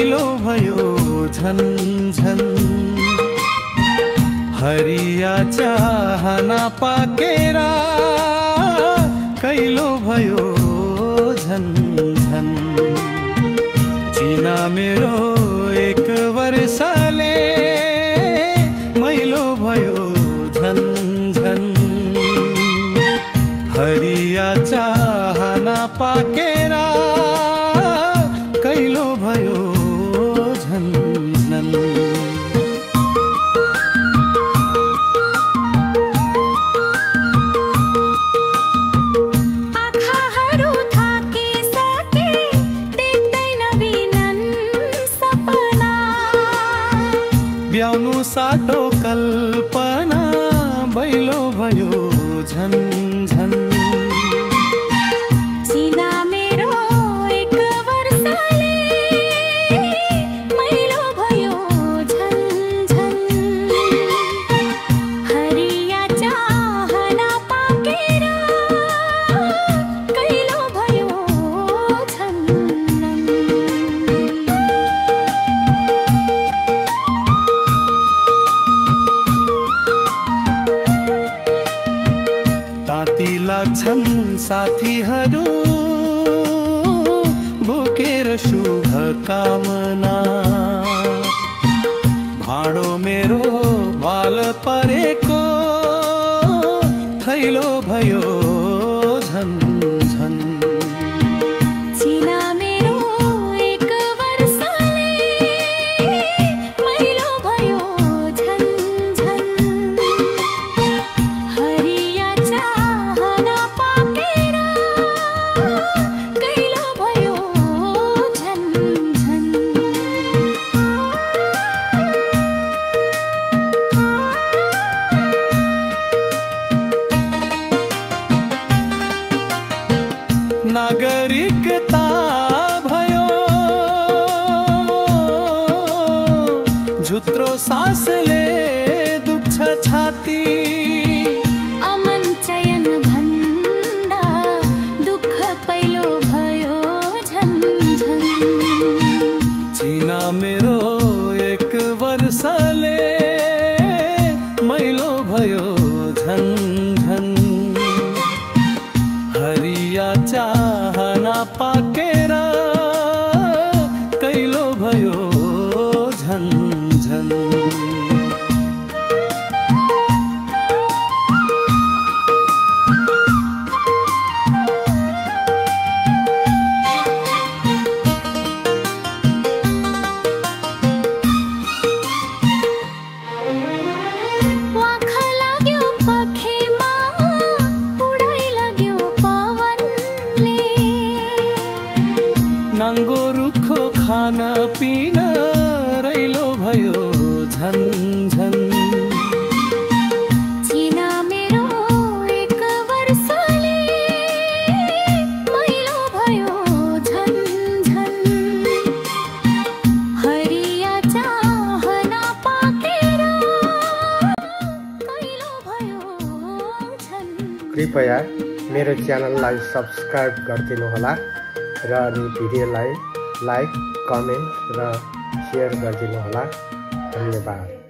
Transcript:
कैलो भयो झन झन हरिया चाहना पाकेर कैलो भयो झन झन चिना मेरो एक वर्षले मैलो भयो झन झन हरिया चाहना पाकेर कैलो भयो झन झन ब्याउनु साटो कल्पना बैलो भयो झन झन चिना मेरो एक वर्षले मैलो भयो झन झन हरिया चाहना पाकेर कैलो भयो झन ताती लाग्छन् साथीहरू बोकेर शुभ कामना भाडो मेरो बाल परेको थैलो भयो झन झन चिना मेरो एक वर्षले मैलो भयो झन झन हरिया चाहना पाकेर कैलो भयो झन झन नागरिकता भयो झुत्रो सासले दुख्छ छाती अमन चयन भन्दा दुःख पहिलो भयो झन झन चिना मेरो एक वर्षले मैलो भयो झन झन हरिया चाहना पाकेर कैलो भयो झन झन वाखा लाग्यो पखेमा उडाइ लाग्यो पवनले नाङ्गो रुखो खाना पिना रैलो भयो झन झन चिना मेरो एक वर्षले मैलो भयो झन झन हरिया चाहना पाकेर कैलो भयो झन कृपया मेरो च्यानललाई सब्स्क्राइब गरिदिनुहोला र अनि भिडियोलाई लाइक कमेन्ट र सेयर गरिदिनुहोला धन्यवाद।